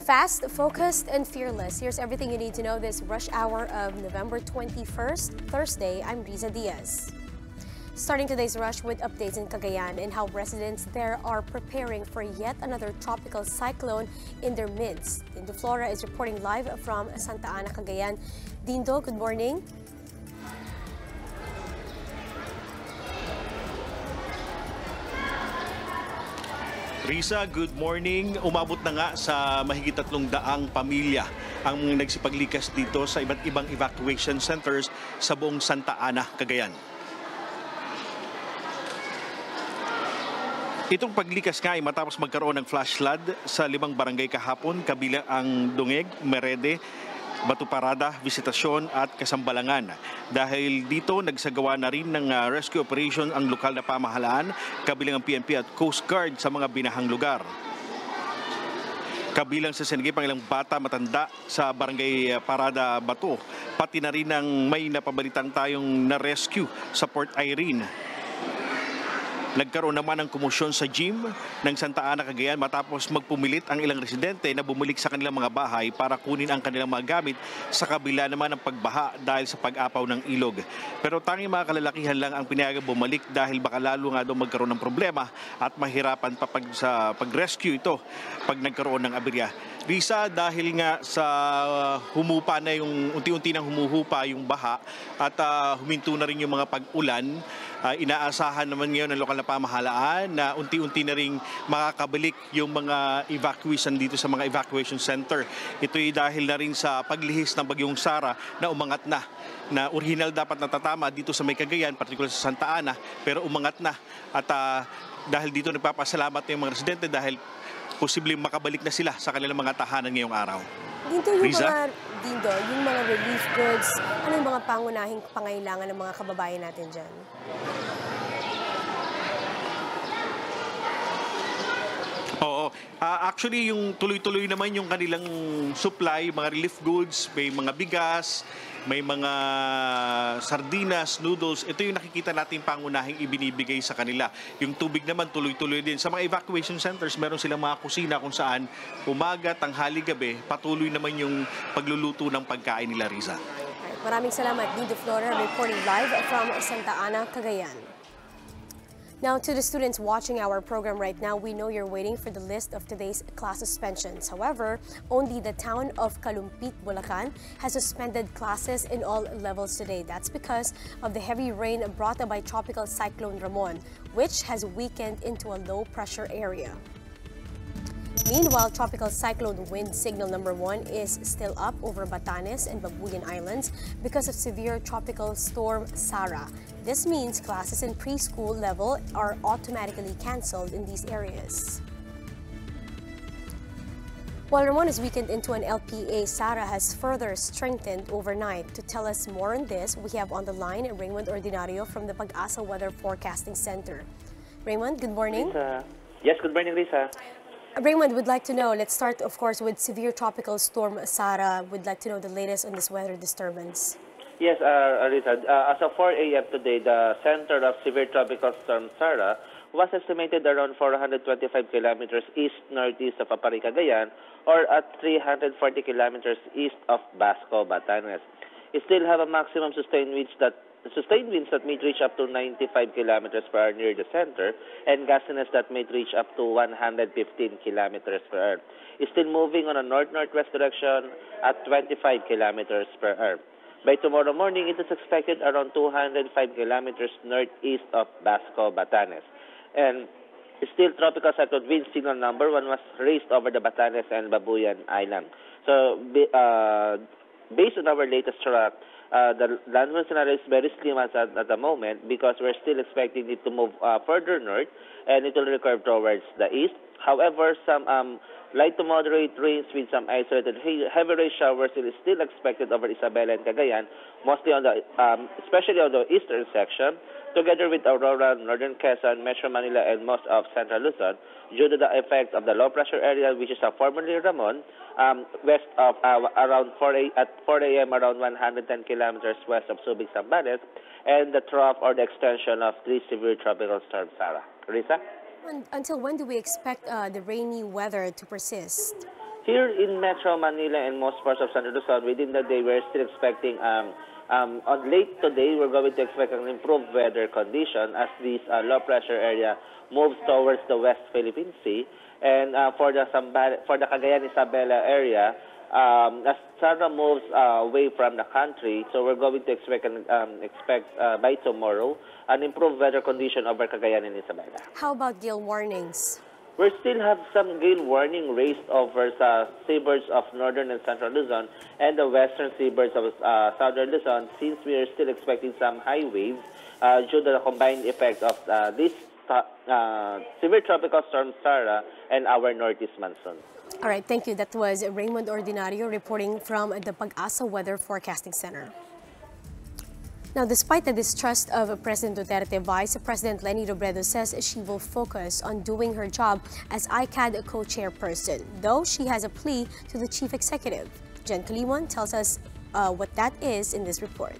Fast, focused, and fearless. Here's everything you need to know this rush hour of November 21st, Thursday. I'm Riza Diaz. Starting today's rush with updates in Cagayan and how residents there are preparing for yet another tropical cyclone in their midst. Dindo Flora is reporting live from Santa Ana, Cagayan. Dindo, good morning. Risa, good morning. Umabot na nga sa mahigit 300 pamilya ang nagsipaglikas dito sa iba't ibang evacuation centers sa buong Santa Ana, Cagayan. Itong paglikas nga ay matapos magkaroon ng flash flood sa 5 barangay kahapon, kabilang ang Dungeg, Merede, Batu Parada, Visitasyon at Kasambalangan. Dahil dito, nagsagawa na rin ng rescue operation ang lokal na pamahalaan, kabilang ang PNP at Coast Guard sa mga binahang lugar. Kabilang sa sinigip ang ilang bata matanda sa Barangay Parada, Batu, pati na rin ang may napabalitan tayong na-rescue sa Port Irene. Nagkaroon naman ng komosyon sa gym ng Santa Ana, Cagayan matapos magpumilit ang ilang residente na bumalik sa kanilang mga bahay para kunin ang kanilang mga gamit sa kabila naman ng pagbaha dahil sa pag-apaw ng ilog. Pero tanging mga kalalakihan lang ang pinayagang bumalik dahil baka lalo nga daw magkaroon ng problema at mahirapan pa sa pag-rescue ito pag nagkaroon ng aberya. Risa, dahil nga sa humupa na yung unti-unti nang humuhupa yung baha at huminto na rin yung mga pag-ulan, inaasahan naman ngayon ng lokal na pamahalaan na unti-unti na rin makakabalik yung mga evacuation dito sa mga evacuation center. Ito'y dahil na rin sa paglihis ng bagyong Sara na umangat na original dapat natatama dito sa may Cagayan, particular sa Santa Ana, pero umangat na. At dahil dito nagpapasalamat yung mga residente dahil posibleng makabalik na sila sa kanilang mga tahanan ngayong araw. Yung mga relief goods, ano yung mga pangunahing pangailangan ng mga kababayan natin dyan? Oo. Actually, yung tuloy-tuloy naman yung kanilang supply, mga relief goods, may mga bigas, may mga sardinas, noodles. Ito yung nakikita natin pangunahing ibinibigay sa kanila. Yung tubig naman tuloy-tuloy din. Sa mga evacuation centers, meron silang mga kusina kung saan umaga, tanghali, gabi, patuloy naman yung pagluluto ng pagkain nila, Riza. Maraming salamat, Dindo Flora, reporting live from Santa Ana, Cagayan. Now, to the students watching our program right now, we know you're waiting for the list of today's class suspensions. However, only the town of Kalumpit, Bulacan has suspended classes in all levels today. That's because of the heavy rain brought by Tropical Cyclone Ramon, which has weakened into a low-pressure area. Meanwhile, Tropical Cyclone Wind Signal number 1 is still up over Batanes and Babuyan Islands because of severe tropical storm Sara. This means classes in preschool level are automatically cancelled in these areas. While Ramon is weakened into an LPA, Sara has further strengthened overnight. To tell us more on this, we have on the line Raymond Ordinario from the Pag-asa Weather Forecasting Center. Raymond, good morning. Lisa. Yes, good morning, Lisa. Raymond, would like to know, let's start, of course, with severe tropical storm Sara. Would like to know the latest on this weather disturbance. Yes, Rita, as of 4 a.m. today, the center of severe tropical storm Sara was estimated around 425 kilometers east-northeast of Apari, Cagayan, or at 340 kilometers east of Basco, Batanes. It still have a maximum sustained winds that may reach up to 95 kilometers per hour near the center, and gustiness that may reach up to 115 kilometers per hour. It's still moving on a north-northwest direction at 25 kilometers per hour. By tomorrow morning, it is expected around 205 kilometers northeast of Basco, Batanes. And still, tropical cyclone wind signal number 1 was raised over the Batanes and Babuyan Island. So, based on our latest track, the landwind scenario is very slim at the moment because we're still expecting it to move further north and it will recurve towards the east. However, some light to moderate rains with some isolated heavy rain showers is still expected over Isabela and Cagayan, mostly on the, especially on the eastern section, together with Aurora, Northern Quezon, Metro Manila, and most of Central Luzon, due to the effect of the low-pressure area, which is formerly Ramon, west of around 4 a.m. around 110 kilometers west of Subic, Zambales, and the trough or the extension of three severe tropical storm Sara. Risa? Until when do we expect the rainy weather to persist? Here in Metro Manila and most parts of Central Luzon, within the day, we're still expecting, on late today, we're going to expect an improved weather condition as this low pressure area moves towards the West Philippine Sea. And for the Cagayan Isabela area, as Sara moves away from the country, so we're going to expect by tomorrow an improved weather condition over Cagayan and Isabela. How about gale warnings? We still have some gale warning raised over sa seaboards of northern and central Luzon and the western seaboards of southern Luzon, since we are still expecting some high waves due to the combined effect of this severe tropical storm Sara and our northeast monsoon. All right, thank you. That was Raymond Ordinario reporting from the Pag-asa Weather Forecasting Center. Now, despite the distrust of President Duterte, Vice President Leni Robredo says she will focus on doing her job as ICAD co-chairperson, though she has a plea to the chief executive. Jen Kalimon tells us what that is in this report.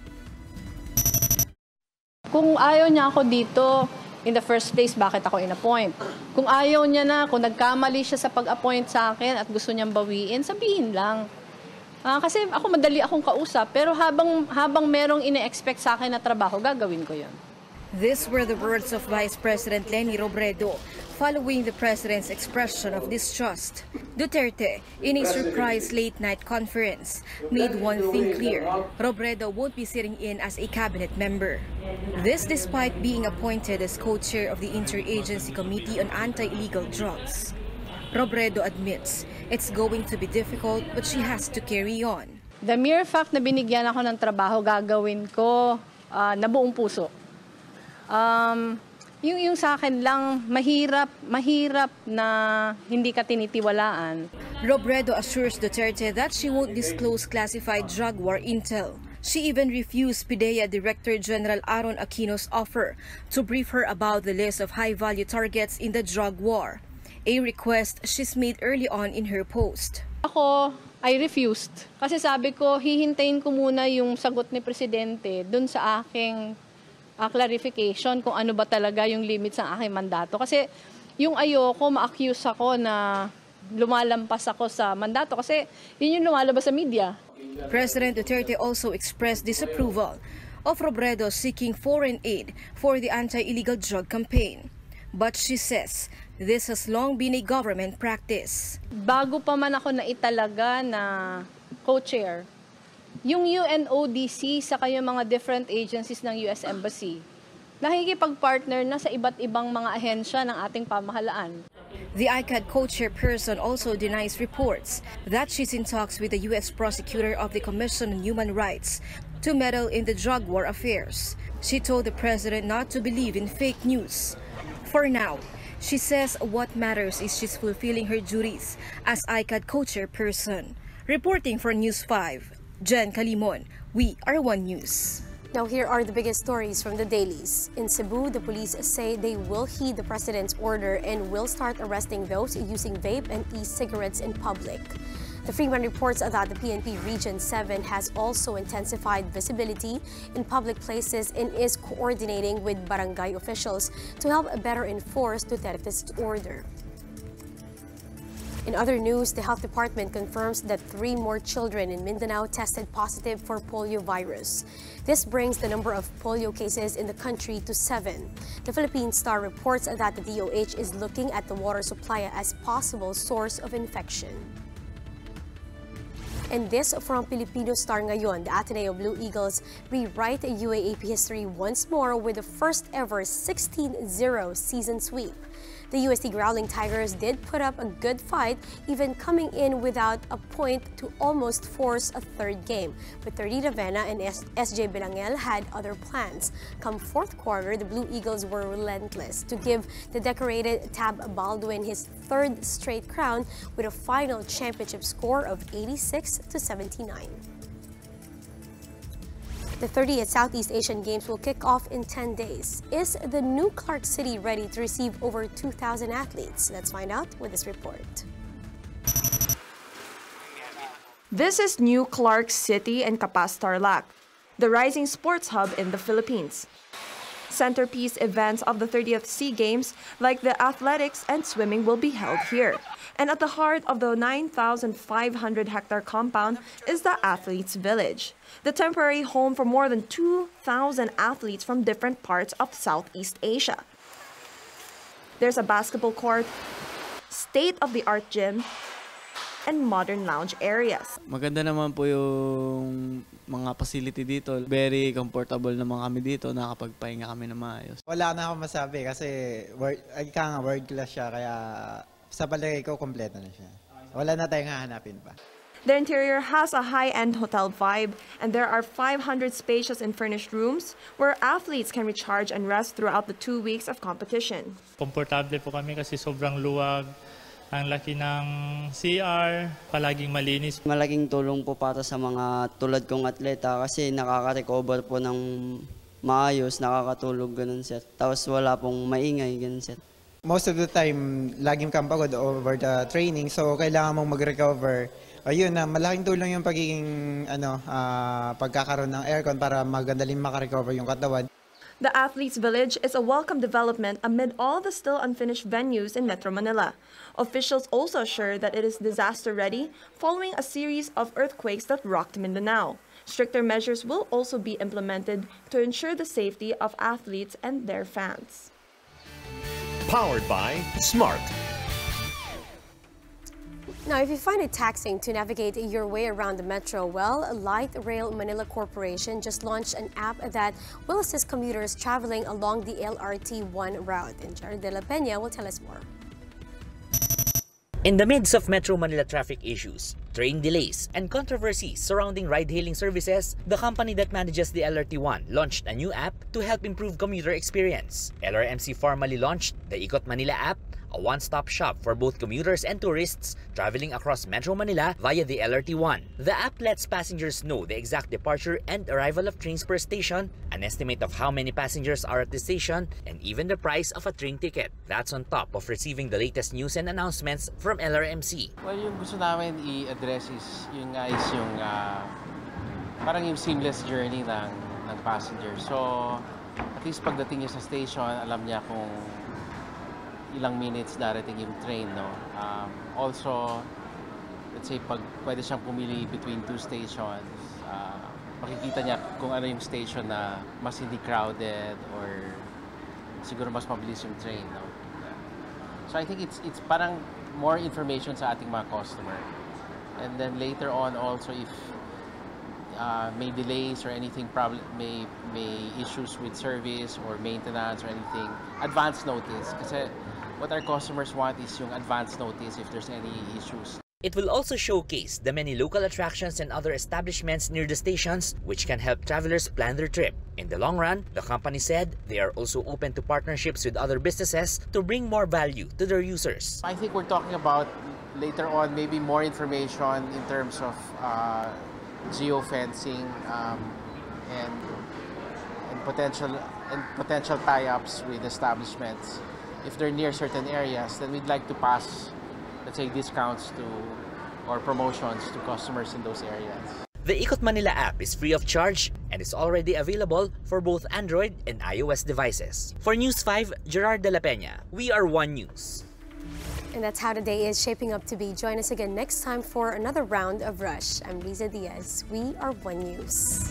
Kung ayaw niya ako dito, in the first place, bakit ako in-appoint? Kung ayaw niya na, kung nagkamali siya sa pag-appoint sa akin at gusto niyang bawiin, sabihin lang. Kasi ako madali akong kausap, pero habang merong ine-expect sa akin na trabaho, gagawin ko yun. These were the words of Vice President Leni Robredo following the President's expression of distrust. Duterte, in a surprise late-night conference, made one thing clear: Robredo won't be sitting in as a cabinet member. This despite being appointed as co-chair of the Interagency Committee on Anti-Illegal Drugs. Robredo admits it's going to be difficult, but she has to carry on. The mere fact na binigyan ako ng trabaho, gagawin ko na buong puso. Yung sa akin lang, mahirap na hindi ka tinitiwalaan. Robredo assures Duterte that she won't disclose classified drug war intel. She even refused PIDEA Director General Aaron Aquino's offer to brief her about the list of high-value targets in the drug war, a request she's made early on in her post. Ako, I refused. Kasi sabi ko, hihintayin ko muna yung sagot ni Presidente dun sa aking clarification kung ano ba talaga yung limits ng aking mandato. Kasi yung ayoko, ma-accuse ako na lumalampas ako sa mandato. Kasi yun yung lumalabas sa media. President Duterte also expressed disapproval of Robredo seeking foreign aid for the anti-illegal drug campaign. But she says this has long been a government practice. Bago pa man ako naitalaga na co-chair, yung UNODC sa kayong mga different agencies ng US Embassy, nakikipag-partner na sa iba't ibang mga ahensya ng ating pamahalaan. The ICAD co-chairperson also denies reports that she's in talks with the U.S. prosecutor of the Commission on Human Rights to meddle in the drug war affairs. She told the president not to believe in fake news. For now, she says what matters is she's fulfilling her duties as ICAD co-chairperson. Reporting for News 5, Jen Kalimon, we are One News. Now, here are the biggest stories from the dailies. In Cebu, the police say they will heed the president's order and will start arresting those using vape and e-cigarettes in public. The Freeman reports that the PNP Region 7 has also intensified visibility in public places and is coordinating with barangay officials to help better enforce Duterte's order. In other news, the health department confirms that 3 more children in Mindanao tested positive for polio virus. This brings the number of polio cases in the country to 7. The Philippine Star reports that the DOH is looking at the water supply as possible source of infection. And this from Filipino Star ngayon, the Ateneo Blue Eagles rewrite UAAP history once more with the first ever 16-0 season sweep. The UST Growling Tigers did put up a good fight, even coming in without a point to almost force a third game. But 30 Ravenna and SJ Belangel had other plans. Come fourth quarter, the Blue Eagles were relentless to give the decorated Tab Baldwin his 3rd straight crown with a final championship score of 86-79. The 30th Southeast Asian Games will kick off in 10 days. Is the new Clark City ready to receive over 2,000 athletes? Let's find out with this report. This is new Clark City and Tarlac, the rising sports hub in the Philippines. Centerpiece events of the 30th SEA Games, like the athletics and swimming, will be held here. And at the heart of the 9,500-hectare compound is the Athletes Village, the temporary home for more than 2,000 athletes from different parts of Southeast Asia. There's a basketball court, state-of-the-art gym, and modern lounge areas. Maganda naman po yung mga facility dito. Very comfortable naman kami dito, nakapagpahinga kami na maayos. Wala na akong masabi kasi world class siya, kaya sa palagay ko kompleto na siya. Wala na tayong hahanapin pa. The interior has a high-end hotel vibe, and there are 500 spacious and furnished rooms where athletes can recharge and rest throughout the 2 weeks of competition. Komportable po kami kasi sobrang luwag. Ang laki ng CR, palaging malinis. Malaking tulong po para sa mga tulad kong atleta kasi nakaka-recover po ng maayos, nakakatulog ganun sir. Tapos wala pong maingay ganun sir. Most of the time, laging kang pagod over the training, so kailangan mong mag-recover. Ayun na, malaking tulong yung pagiging pagkakaroon ng aircon para magandang makarecover yung katawan. The Athletes Village is a welcome development amid all the still unfinished venues in Metro Manila. Officials also assure that it is disaster-ready following a series of earthquakes that rocked Mindanao. Stricter measures will also be implemented to ensure the safety of athletes and their fans. Powered by Smart. Now, if you find it taxing to navigate your way around the metro, well, Light Rail Manila Corporation just launched an app that will assist commuters traveling along the LRT1 route. And Jared De La Peña will tell us more. In the midst of Metro Manila traffic issues, train delays, and controversies surrounding ride-hailing services, the company that manages the LRT1 launched a new app to help improve commuter experience. LRMC formally launched the Ikot Manila app, a one-stop shop for both commuters and tourists traveling across Metro Manila via the LRT1. The app lets passengers know the exact departure and arrival of trains per station, an estimate of how many passengers are at the station, and even the price of a train ticket. That's on top of receiving the latest news and announcements from LRMC. Well, yung gusto namin i-address is yung parang yung seamless journey ng passenger. So, at least pagdating niya sa station, alam niya kung ilang minutes darating yung train, no? Also, let's say, pag pwede siyang pumili between two stations, makikita niya kung ano yung station na mas hindi crowded or siguro mas mabilis yung train, no? So I think it's parang more information sa ating mga customer. And then later on also, if may delays or anything, may issues with service or maintenance or anything, advance notice. Kasi what our customers want is yung advance notice if there's any issues. It will also showcase the many local attractions and other establishments near the stations, which can help travelers plan their trip. In the long run, the company said they are also open to partnerships with other businesses to bring more value to their users. I think we're talking about later on maybe more information in terms of geofencing and potential tie-ups with establishments. If they're near certain areas, then we'd like to pass, let's say, discounts or promotions to customers in those areas. The Ikot Manila app is free of charge and is already available for both Android and iOS devices. For News 5, Gerard De La Peña, we are One News. And that's how the day is shaping up to be. Join us again next time for another round of Rush. I'm Liza Diaz. We are One News.